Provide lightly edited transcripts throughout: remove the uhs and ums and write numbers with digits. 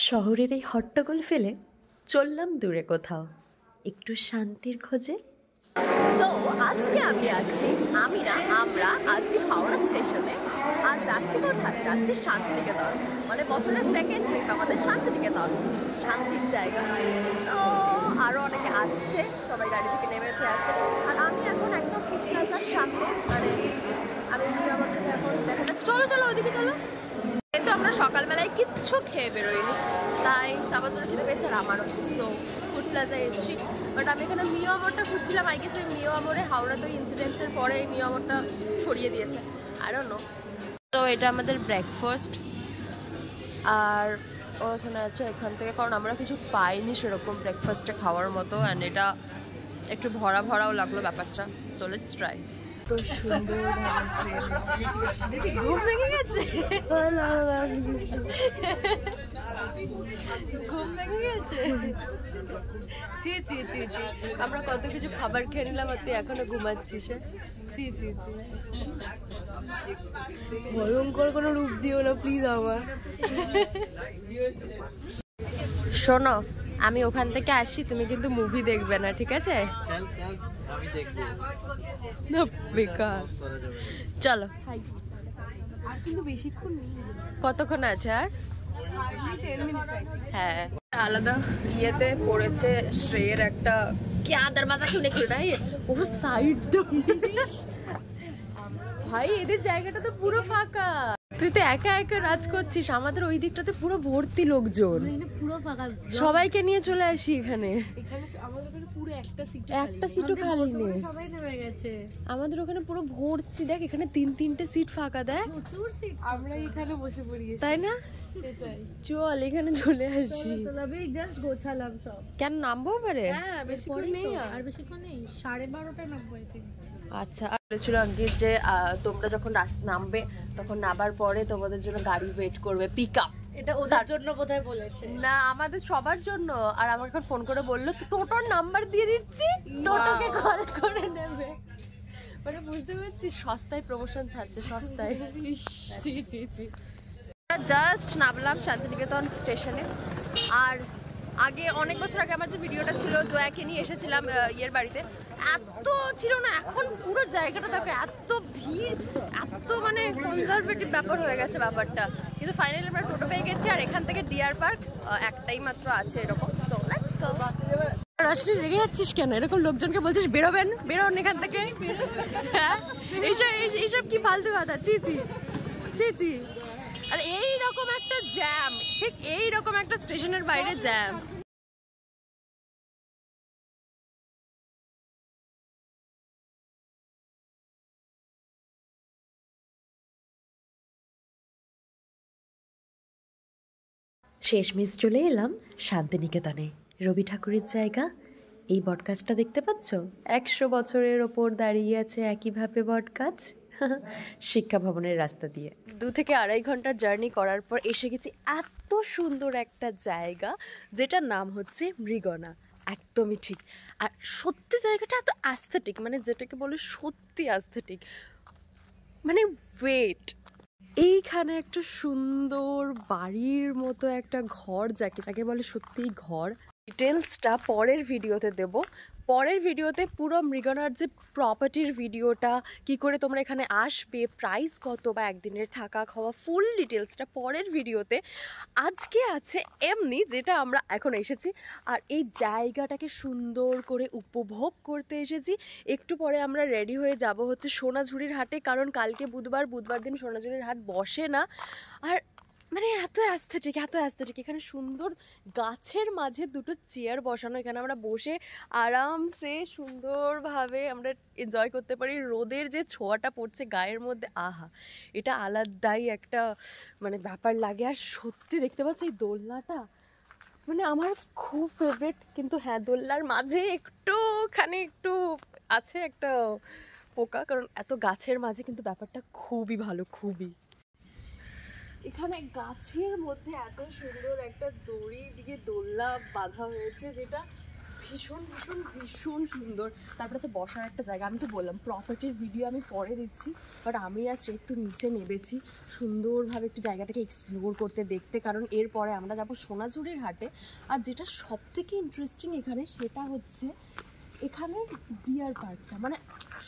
শহরের এই হট্টগোল ফেলে চললাম দূরে কোথাও, একটু শান্তির খোঁজে। সো আজকে আমরা আছি হাওড়া স্টেশনে। আর যাচ্ছি কোথায়? যাচ্ছি শান্তিনিকেতন। মানে বছরের সেকেন্ড ট্রিপ আমাদের শান্তিনিকেতন, শান্তির জায়গা। তো আরও অনেকে আসছে, সবাই গাড়ি থেকে নেমেছে আসছে। আর আমি এখন একদম ফুড প্লাজার সামনে, মানে আমি আমার থেকে এখন দেখা যাচ্ছে। চলো চলো ওইদিকে চলো। কিন্তু আমরা সকালবেলায় কিচ্ছু খেয়ে বেরোইনি, তাই সাবাজোর খেতে পেয়েছে আর আমারও। সো ফুড প্লাজায় এসেছি, বাট আমি এখানে মিও আমরটা খুঁজছিলাম। আই গেস ওই মিও আমরে হাওড়াতে ইনসিডেন্টসের পরে এই মিও আমরটা সরিয়ে দিয়েছে, আই ডোন্ট নো। তো এটা আমাদের ব্রেকফাস্ট, আর ওখানে আছে এখান থেকে, কারণ আমরা কিছু পাইনি সেরকম ব্রেকফাস্টে খাওয়ার মতো। অ্যান্ড এটা একটু ভরা ভরাও লাগলো ব্যাপারটা। So let's try. তো সুন্দর ঘুম ভেঙে গেছে, ঘুম ভেঙে গেছে। ছি ছি ছি ছি, আমরা কত কিছু খাবার খেয়ে নিলাম আর তুই এখনো ঘুমাচ্ছিস। ছি ছি ছি, ভয়ঙ্কর কোনো রূপ দিও না প্লিজ আমার। শোনো, আমি ওখান থেকে আসছি, তুমি কিন্তু মুভি দেখবে না, ঠিক আছে? বেকার, চলো। কতক্ষণ আছে আর? হ্যাঁ, আলাদা ইয়েতে পড়েছে শ্রেয়ের একটা क्या दरवाजा क्यों नहीं खुल रहा है, ও সাইড ভাই এদের জায়গাটা তো পুরো ফাঁকা। তুই তো একা একা রাজ করছিস, আমাদের ওই দিকটাতে পুরো ভর্তি লোকজন, পুরো ফাঁকা। সবাইকে নিয়ে চলে আসি এখানে। একটা সিটও খালি নেই, আমাদের ওখানে পুরো ভর্তি। দেখ এখানে তিনটে সিট ফাঁকা, দেখ প্রচুর সিট, আমরা এখানে বসে পড়ি, তাই না? সেটাই, চল এখানে চলে আসি। জাস্ট গোছালাম সব। কেন নামবো পারে? হ্যাঁ, বেশিক্ষণ নেই, আর বেশিক্ষণ নেই, 12:30টায় নামবো। আচ্ছা, বলেছিল অঙ্কিত যে তোমরা যখন নামবে তখন নামার পরে তোমাদের জন্য গাড়ি ওয়েট করবে, পিক আপ। এটা ওদের জন্য বোধহয় বলেছে, না আমাদের সবার জন্য। আর আমাকে এখন ফোন করে বললো টোটোর নাম্বার দিয়ে দিচ্ছি, টোটোকে কল করে নেবে। মানে বুঝতে পারছি সস্তায় প্রমোশন ছাড়ছে, সস্তায়। জাস্ট নামলাম শান্তিনিকেতন স্টেশনে। আর আগে অনেক বছর আগে আমার যে ভিডিওটা ছিল, জয়াকে নিয়ে এসেছিলাম ইয়ের বাড়িতে, এত ছিল না। এখন পুরো জায়গাটা দেখো, এত ভিড়, এত মানে কনজারভেটিভ ব্যাপার হয়ে গেছে ব্যাপারটা। কিন্তু ফাইনালি আমরা টোটো পেয়ে গেছি, আর এখান থেকে ডিয়ার পার্ক একটাই মাত্র আছে এরকম। So let's go. রাশনি রেগে যাচ্ছিস কেন? এরকম লোকজনকে বলছিস বেরোবেন, বেরোন এখান থেকে। হ্যাঁ, এইসব কি ফালতু কথা, চি চি চি চি। আর এইরকম একটা জ্যাম, ঠিক এইরকম একটা স্টেশনের বাইরে জ্যাম। শেষমেশ চলে এলাম শান্তিনিকেতনে, রবি ঠাকুরের জায়গা। এই বটগাছটা দেখতে পাচ্ছ, 100 বছরের ওপর দাঁড়িয়ে আছে একইভাবে বটগাছ। শিক্ষা ভবনের রাস্তা দিয়ে 2 থেকে 2.5 ঘন্টার জার্নি করার পর এসে গেছি এত সুন্দর একটা জায়গা, যেটার নাম হচ্ছে মৃগনা। একদমই ঠিক। আর সত্যি জায়গাটা এত অ্যাস্থেটিক, মানে যেটাকে বলে সত্যি অ্যাস্থেটিক, মানে ওয়েট। এইখানে একটা সুন্দর বাড়ির মতো একটা ঘর, যাকে বলে সত্যিই ঘর। ডিটেলসটা পরের ভিডিওতে দেব। পরের ভিডিওতে পুরো মৃগনার যে প্রপার্টির ভিডিওটা, কি করে তোমরা এখানে আসবে, প্রাইস কত, বা একদিনের থাকা খাওয়া, ফুল ডিটেলসটা পরের ভিডিওতে। আজকে আছে এমনি, যেটা আমরা এখন এসেছি আর এই জায়গাটাকে সুন্দর করে উপভোগ করতে এসেছি। একটু পরে আমরা রেডি হয়ে যাব হচ্ছে সোনাঝুরির হাটে, কারণ কালকে বুধবার দিন সোনাঝুরির হাট বসে না। আর মানে এত অ্যাস্থেটিক, এত অ্যাস্থেটিক। এখানে সুন্দর গাছের মাঝে 2টো চেয়ার বসানো, এখানে আমরা বসে আরামসে সুন্দরভাবে আমরা এনজয় করতে পারি। রোদের যে ছোঁয়াটা পড়ছে গায়ের মধ্যে, আহা, এটা আলাদাই একটা মানে ব্যাপার লাগে। আর সত্যি দেখতে পাচ্ছি এই দোলনাটা, মানে আমার খুব ফেভারিট। কিন্তু হ্যাঁ, দোলনার মাঝে একটু আছে একটা পোকা, কারণ এত গাছের মাঝে, কিন্তু ব্যাপারটা খুবই ভালো, খুবই। এখানে গাছের মধ্যে এত সুন্দর একটা দড়ি দিয়ে দোলনা বাঁধা হয়েছে, যেটা ভীষণ ভীষণ ভীষণ সুন্দর। তারপরে তো বসার একটা জায়গা, আমি তো বললাম প্রপার্টির ভিডিও আমি পরে দিচ্ছি, বাট আমি আজ একটু নিচে নেমেছি সুন্দরভাবে একটু জায়গাটাকে এক্সপ্লোর করতে দেখতে, কারণ এরপরে আমরা যাবো সোনাঝুরির হাটে। আর যেটা সব থেকে ইন্টারেস্টিং এখানে সেটা হচ্ছে এখানে ডিয়ার পার্কটা, মানে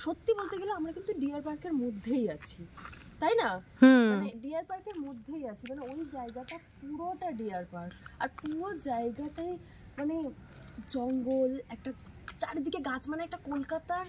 সত্যি বলতে গেলে আমরা কিন্তু ডিয়ার পার্কের মধ্যেই আছি, তাই না? মানে ডিয়ার পার্কের মধ্যেই আছি, মানে ওই জায়গাটা পুরোটা ডিয়ার পার্ক। আর পুরো জায়গাটাই মানে জঙ্গল, একটা চারিদিকে গাছ, মানে একটা কলকাতার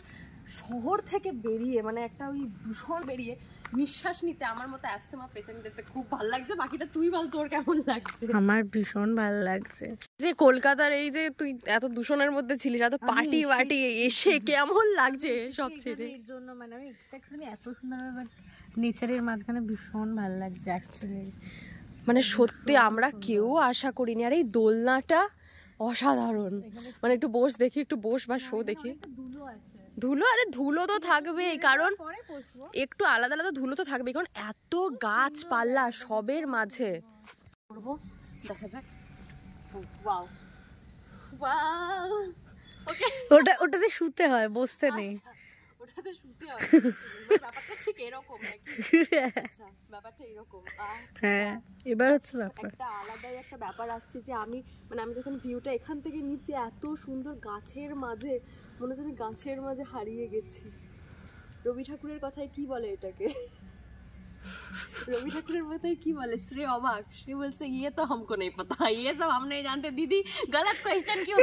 শহর থেকে বেরিয়ে, মানে একটা ওই দূষণ বেরিয়ে নিঃশ্বাস নিতে আমার মতো অ্যাস্থমা পেশেন্টদের খুব ভালো লাগছে। বাকিটা তুই বল, তোর কেমন লাগছে? আমার ভীষণ ভালো লাগছে যে কলকাতার এই যে তুই এত দূষণের মধ্যে ছিলিস, এত পার্টি ওয়ার্টি এসে কেমন লাগছে সব ছেড়ে? এর জন্য মানে আমি এক্সপেক্ট করিনি এত সুন্দর, বাট নেচারের মাঝখানে ভীষণ ভালো লাগছে অ্যাকচুয়ালি। মানে সত্যি আমরা কেউ আশা করিনি। আর এই দোলনাটা অসাধারণ, মানে একটু বস দেখি, একটু বস বা শো দেখি। ধুলো, আরে ধুলো তো থাকবেই, কারণ একটু আলাদা আলাদা ধুলো তো থাকবেই, কারণ এত গাছপালা সবের মাঝে। করবো, দেখা যাক। ওয়াও ওয়াও, ওকে ওটাতে শুতে হয়, বসতে নেই। ওটাতে শুতে হয়, ব্যাপারটা ঠিক এরকম নাকি? আচ্ছা, ব্যাপারটা এরকম। হ্যাঁ, এবার হচ্ছে ব্যাপার একটা আলাদাই একটা ব্যাপার আসছে যে আমি যখন ভিউটা এখান থেকে নিচে, এত সুন্দর গাছের মাঝে, মনে হচ্ছে আমি গাছের মাঝে হারিয়ে গেছি। রবি ঠাকুরের কথায় কি বলে এটাকে? रवि ठाकुर बताइए की बोले श्री अबाक, श्री बोलছে ये तो हमको नहीं पता, ये सब हम नहीं जानते। दीदी गलत क्वेश्चन क्यों?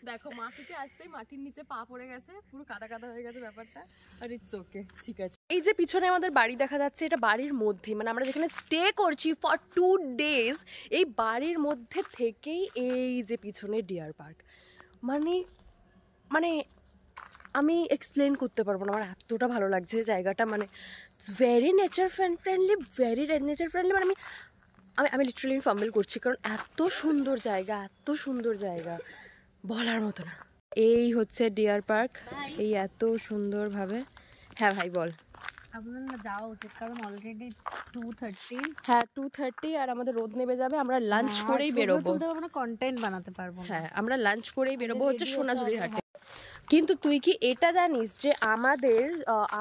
দেখো মাটিতে আসতেই মাটির নিচে পা পড়ে গেছে, পুরো কাদা কাদা হয়ে গেছে ব্যাপারটা। আর ইটস ওকে, ঠিক আছে। এই যে পিছনে আমাদের বাড়ি দেখা যাচ্ছে, এটা বাড়ির মধ্যে, মানে আমরা যেখানে স্টে করছি ফর 2 days, এই বাড়ির মধ্যে থেকেই এই যে পিছনে ডিয়ার পার্ক, মানে মানে আমি এক্সপ্লেন করতে পারবো না, আমার এতটা ভালো লাগছে জায়গাটা। মানে very nature friendly, very nature friendly, মানে আমি লিটারালি ফাম্বল করছি, কারণ এত সুন্দর জায়গা, এত সুন্দর জায়গা বলার মতো না। এই হচ্ছে ডিয়ার পার্ক, এই এত সুন্দরভাবে। হ্যাঁ ভাই বল। আপনার না যাওয়া উচিত, কারণ অলরেডি 2:30। হ্যাঁ 2:30, আর আমাদের রোদ নেমে যাবে, আমরা লাঞ্চ করেই বেরোবো। আমরা কন্টেন্ট বানাতে পারবো। হ্যাঁ আমরা লাঞ্চ করেই বেরোবো হচ্ছে সোনাঝুরির হাটে। কিন্তু তুই কি এটা জানিস যে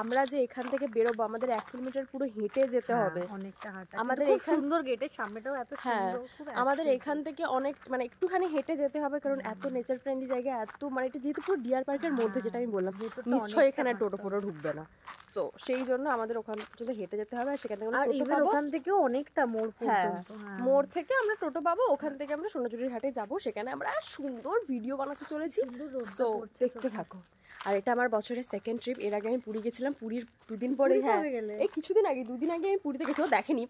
আমরা যে এখান থেকে বেরোবো, আমাদের 1 কিলোমিটার পুরো হেঁটে যেতে হবে। অনেকটা হাঁটা, আমাদের সুন্দর গেটের সামনেটাও এত সুন্দর। আমাদের এখান থেকে অনেক মানে একটুখানি হেঁটে যেতে হবে, কারণ এত নেচার ফ্রেন্ডলি জায়গা, এত মানে এটা যেহেতু পুরো ডিয়ার পার্কের মধ্যে, যেটা আমি বললাম নিশ্চয়ই এখানে টোটো ফোটো ঢুকবে না, তো সেই জন্য আমাদের ওখান পর্যন্ত হেঁটে যেতে হবে। আর সেখান থেকে ওখান থেকেও অনেকটা মোড় পর্যন্ত, মোড় থেকে আমরা টোটো পাবো, ওখান থেকে আমরা সোনাঝুরির হাটে যাবো, সেখানে আমরা সুন্দর ভিডিও বানাতে চলেছি, তো দেখতে থাকো। আর এটা আমার বছরের 2nd ট্রিপ। এর আগে আমি পুরী গেছিলাম, পুরীর 2 দিন পরে, হ্যাঁ এই কিছুদিন আগে, 2 দিন আগে আমি পুরীতে গেছিলাম। দেখেনি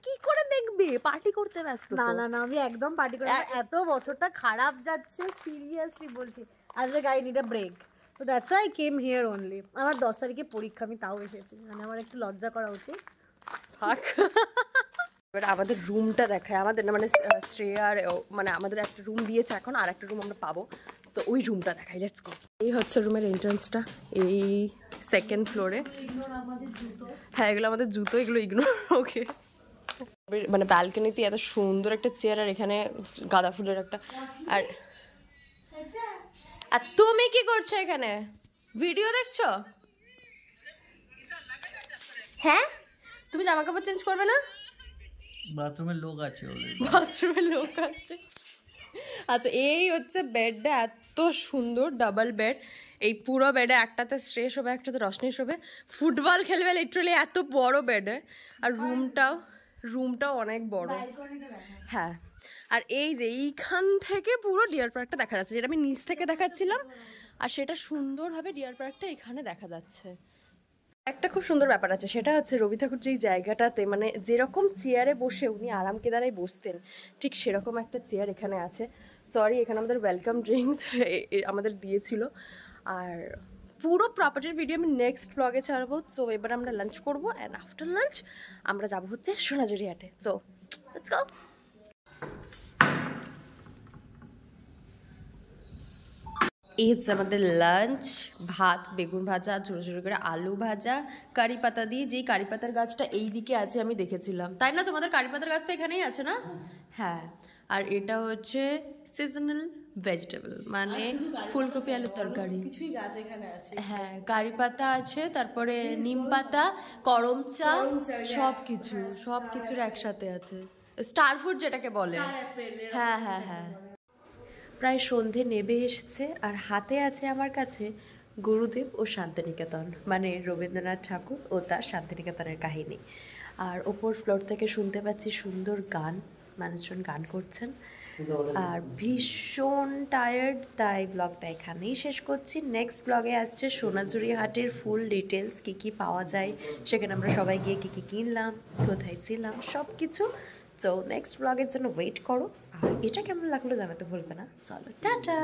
কি করে দেখবে, পার্টি করতে ব্যস্ত। না না না, আমি একদম পার্টি করি। এত বছরটা খারাপ যাচ্ছে, সিরিয়াসলি বলছি। আজকে গাই নিড আ ব্রেক, তো that's I came here only. আমার 10 তারিখে পরীক্ষা, আমি তাও এসেছি, মানে আমার একটু লজ্জা করা উচিত। থাক। এবার আমাদের রুমটা দেখায়, আমাদের না মানে শ্রেয়ার, মানে আমাদের একটা রুম দিয়েছে এখন, আর একটা রুম আমরা পাবো, তো ওই রুমটা দেখাই, লেটস গো। এই হচ্ছে রুমের এন্ট্রান্সটা, এই 2nd ফ্লোরে। হ্যাঁ এগুলো আমাদের জুতো, এগুলো ইগনোর। ওকে, মানে ব্যালকনিতে এত সুন্দর একটা চেয়ার, আর এখানে গাঁদা ফুলের একটা। আর তুমি কি করছো এখানে, ভিডিও দেখছো? হ্যাঁ তুমি জামা কাপড় চেঞ্জ করবে না? বাথরুমে লোক আছে অলরেডি, বাথরুমে লোক আছে। আচ্ছা এই হচ্ছে বেডটা, এত সুন্দর ডাবল বেড। এই পুরো বেডে একটাতে শ্রেয় শোবে, একটাতে রশনি শোবে, ফুটবল খেলবে লিটারালি, এত বড় বেডে। আর রুমটাও অনেক বড়। হ্যাঁ আর এই যে এইখান থেকে পুরো ডিয়ার পার্কটা দেখা যাচ্ছে, যেটা আমি নিচ থেকে দেখাচ্ছিলাম, আর সেটা সুন্দরভাবে ডিয়ার পার্কটা এখানে দেখা যাচ্ছে। একটা খুব সুন্দর ব্যাপার আছে, সেটা হচ্ছে রবি ঠাকুর যেই জায়গাটাতে, মানে যেরকম চেয়ারে বসে উনি আরাম কেদারায় বসতেন, ঠিক সেরকম একটা চেয়ার এখানে আছে। সরি, এখানে আমাদের ওয়েলকাম ড্রিঙ্কস আমাদের দিয়েছিল। আর পুরো প্রপার্টির ভিডিও আমি নেক্সট ব্লগে ছাড়বো। সো এবার আমরা লাঞ্চ করবো, অ্যান্ড আফটার লাঞ্চ আমরা যাবো হচ্ছে সোনাঝুরি হাটে। So let's go. এই হচ্ছে আমাদের লাঞ্চ, ভাত, বেগুন ভাজা, ছোটো ছোটো করে আলু ভাজা, কারি পাতা দিয়ে। যেই কারি পাতার গাছটা এই দিকে আছে আমি দেখেছিলাম, তাই না? তোমাদের কারি পাতার গাছ তো এখানেই আছে না? হ্যাঁ, আর এটা হচ্ছে সিজনাল ভেজিটেবল, মানে ফুলকপি আলুর তরকারি। কিছুই গাছ এখানে আছে। হ্যাঁ, কারি পাতা আছে, তারপরে নিম পাতা, করম চা, সব কিছুর একসাথে আছে। স্টার ফুড যেটাকে বলে। হ্যাঁ হ্যাঁ হ্যাঁ। প্রায় সন্ধে নেমে এসেছে আর হাতে আছে আমার কাছে গুরুদেব ও শান্তিনিকেতন, মানে রবীন্দ্রনাথ ঠাকুর ও তার শান্তিনিকেতনের কাহিনী। আর ওপর ফ্লোর থেকে শুনতে পাচ্ছি সুন্দর গান, মানুষজন গান করছেন। আর ভীষণ টায়ার্ড, তাই ব্লগটা এখানেই শেষ করছি। নেক্সট ব্লগে আসছে সোনাঝুরি হাটের ফুল ডিটেলস, কী কী পাওয়া যায় সেখানে আমরা সবাই গিয়ে কী কী কিনলাম, কোথায় ছিলাম, সব কিছু। তো নেক্সট ব্লগের জন্য ওয়েট করো। আর এটা কেমন লাগলো জানাতে ভুলবে না। চলো, টাটা।